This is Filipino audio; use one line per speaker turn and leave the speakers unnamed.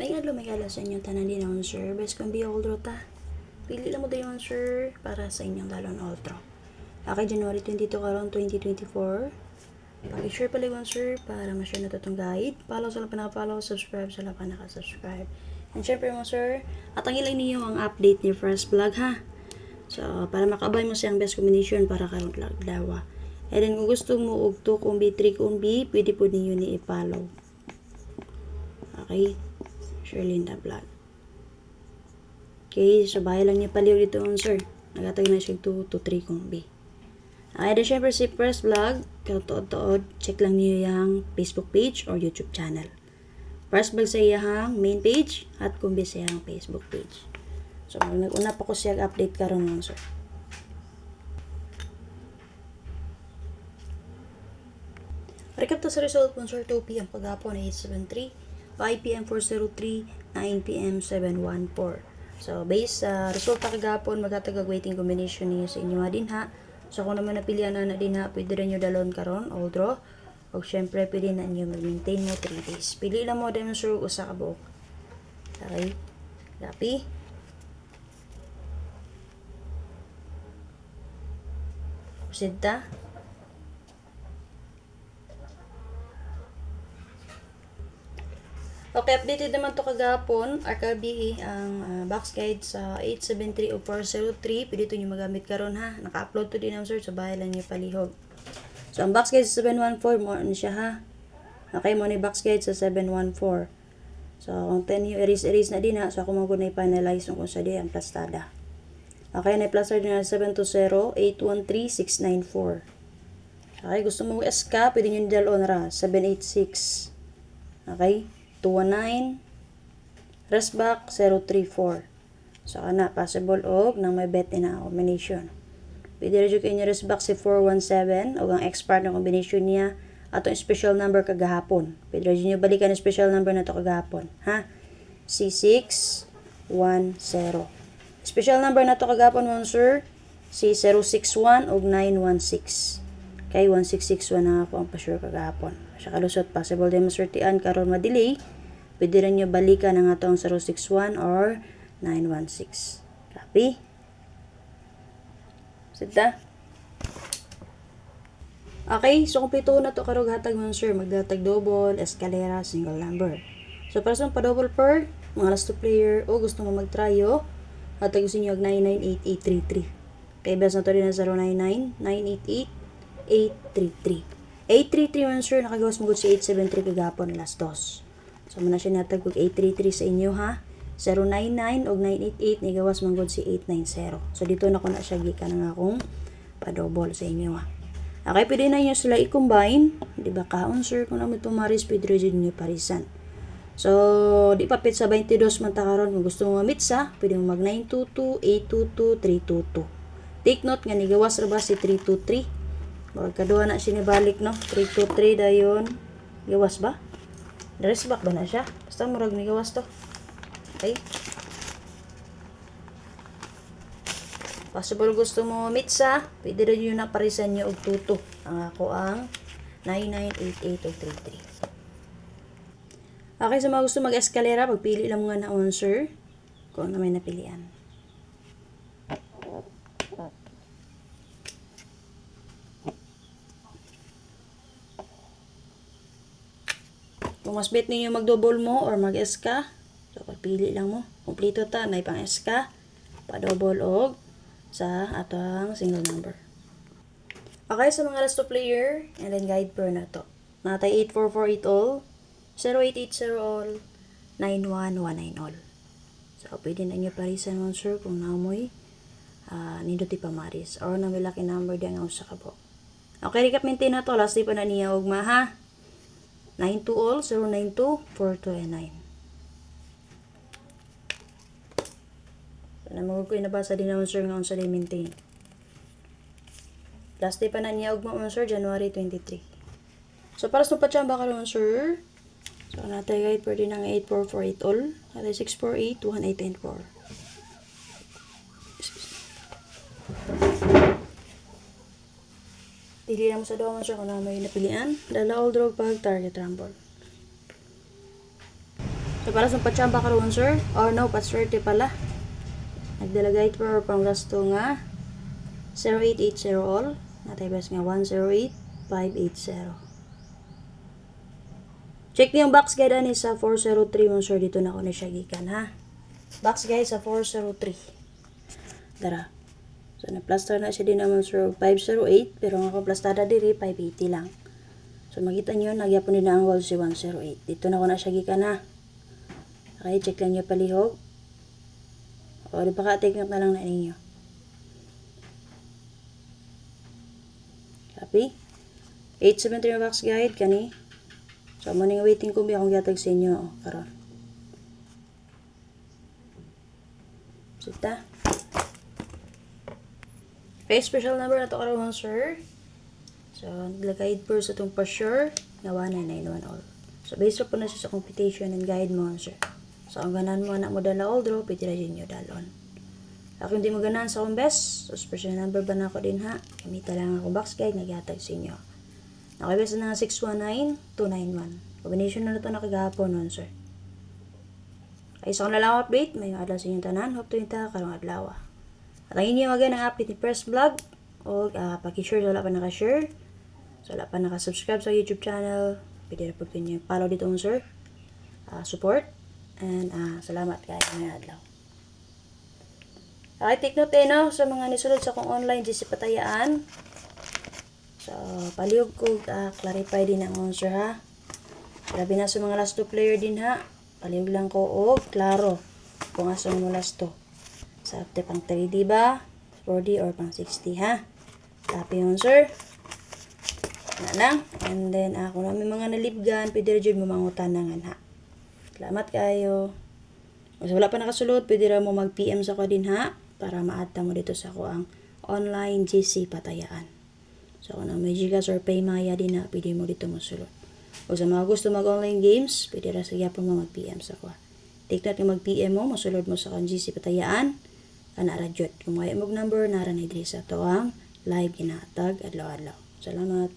Maingad lumigala sa inyong tanan din naman sir. Best kong be oldro ta. Pili lang mo din naman sir para sa inyong dalon oldro. Okay, January 22 karon 2024. Pag-share pala yun sir para ma-share na itong guide. Follow sa lang panaka-follow, subscribe sa lang panaka-subscribe. And syempre mo sir, at ang ilang niyo ang update ni first vlog ha. So, para makabay mo siyang best combination para karong dawa. And then, kung gusto mo og 2 kumbi, 3 kumbi, pwede po ninyo ni i-follow. Okay? Sherlinda Vlog. Okay, so bahay lang niya paliw dito sir. Nagatag na siya 2 to 3 kumbi. Okay, then syempre si First Vlog, katuod-tuod, check lang niyo yung Facebook page or YouTube channel. First Vlog sa iyang main page at kumbi sa iyang Facebook page. So, nag-una pa ko siya update karon nun, sir. Recap to sa result po, sir. 2 p.m. paghapon, 873. 5 p.m. 403. 9 p.m. 714. So, based sa resulta kagapon, magkatagag waiting combination niyo sa inyo din ha. So, kung naman napilian na din ha, pwede rin nyo dalon karon all draw. O, syempre, pwede na nyo mag-maintain mo 3 days. Pili lang mo din, sir, usa ka buok. Okay? Copy. Proceed. Okay, updated naman to kagapon. RKB ang box guide sa 873 o 403. Pwede ito nyo magamit karon ha. Naka-upload to din naman sir. So, bahay lang nyo palihog. So, ang box guide sa 714, mo ano siya ha. Okay, mo ni box guide sa 714. So, kung 10 yung erase na din ha. So, ako mag-unay finalize kung sa di ang plastada. Okay, na-plaster din na 720-813-694. Okay, gusto mo SK, pwede nyo nidalon ra. 786. Okay, 219. Restback, 034. So, kana, possible og nang may bet na combination. Pwede rin kayo nyo restback si 417 o ang expert na combination niya atong special number kagahapon. Pwede rin nyo balikan ang special number na to kagahapon. Ha? C610. Special number na to kagapon mo sir, si 061 o 916. Kay 1661 na ako ang pa-sure kagapon. Siya kalusot, possible din masurtian karon ma-delay. Pwede rin nyo balikan ang atong 061 or 916. Copy? Sita? Okay, so kumpleto na to karong hatag mo sir. Magdatag double, escalera, single number. So para sa pa-double per, mga last 2 player o gusto mo mag-tryo, hatag gusto nyo 998-833. Kaya best na to rin na 099-988-833. 833 man sir, nakagawas mo si 873 kagapon last dos. So muna siya natag 833 sa inyo ha. 099 o 988 nagawas man si 890. So dito na ko na siya gikan nga akong pa-double sa inyo ha. Okay, pwede na nyo sila i-combine. Diba kaon sir, kung naman pumaris, pwede rin nyo parisan. So, di papit sa 22 man ta karon kung gusto mo mamit sa, pwede mo mag 922, 822, 322. Take note nga nigawas ra ba si 323. Murag kaduha na siya ni balik no. 323 dayon. Gawas ba? Dress back ba na siya? Basta murag nigawas to. Okay. Possible gusto mo mamit sa, pwede rin yun na parisan nyo og tuto. Ang ako ang 9988 o 33. Okay, sa mga gusto mag-eskalera, pagpili lang nga na answer kung ano may napilian. Kung mas bet ninyo mag-double mo or mag-SK, so pagpili lang mo. Kompleto ta, na ipang SK, pa-double og sa atong single number. Okay, sa mga last 2 player, and then guide per na to. Natay 8448 all. 0880 all, 9119 all. So, pwede na nyo parisan mo sir kung namoy nindoti pamaris or na may laki number diyan nga sa kabo. Okay, recap maintain na to. Last day pa na niya ugma ha. 92 all, 092, 42 and 9. So, namagod ko inabasa din naman sir nga sa day maintain. Last day pa na niya ugma sir, January 23. So, para sa pachamba karon sir, so, natay guide pwede ng 8448 all. Natay 648, 1894. Pili lang mo sa doon sir kung na may napilian. Dala all draw pag target rumble. So, So, para sa pachamba karon sir, or no, paswerte pala. Nagdelegate for pang gasto nga 0880 all. Natay best nga 108580. Check niyo yung box guide ani sa 403 mo sir, dito na ko na siya gikan ha. Box guide sa 403. Dara. So na-plaster na siya din naman sir 508, pero ang ako plastada diri 580 lang. So makita niyo nagyapon din na ang wall si 108. Dito na ko na siya gikan ha. Okay, check lang niyo palihog. O di pa ka-take note na lang na ninyo. Copy. 873 box guide kani. So, maning waiting ko akong gatag sa inyo karon. Sita. Okay, special number na to karon sir. So, naglagay po sa itong pa-sure na 1991 all. So, based po na siya sa computation and guide mo sir. So, ang ganan mo na mo dala all draw, pwede rin nyo dalon. Ako hindi mo ganan sa akong best. So, special number ba na ako din ha? Gamita lang ako box guide, nagyatag sa inyo. Nakabesa na 619291. Combination na ito nakagahapon nun, sir. Kaya isang lalaw update, may adlaw sa inyong tanan. Hope to yung karong adlaw. At ang inyo again ang update ni Press Vlog. O paki-share sa wala pa naka-share. So wala pa naka-subscribe sa YouTube channel. Pwede na po kayo follow dito, sir. Support. And salamat kayo ngayong adlaw. Okay, take note no, sa mga nisulod sa kong online GC Patayaan. So, palihog ko, clarify din ang sir ha. Grabe na sa mga last 2 player din ha. Palihog lang ko og klaro kung asa mo last 2. Sa after pang 3 diba? 4D or pang 60 ha. Copy yun sir. Na lang. And then kung namin mga nalibgan, pwede rin mo mangutanangan ha. Salamat kayo. Kung wala pa nakasulod, pwede rin mo mag-PM sa ko din ha. Para maata mo dito sa ko ang online GC Patayaan. So, kung may Gcash or Paymaya din na, pwede mo dito masulod. O sa mga gusto mag-online games, pwede rin sa yapon mo mag-PM sa ko. Take note yung mag-PM mo, masulod mo sa kong GC Patayaan, kanaradyot. Kung may mong number, naranay din sa to ang live ginatag, adlaw-adlaw. Salamat.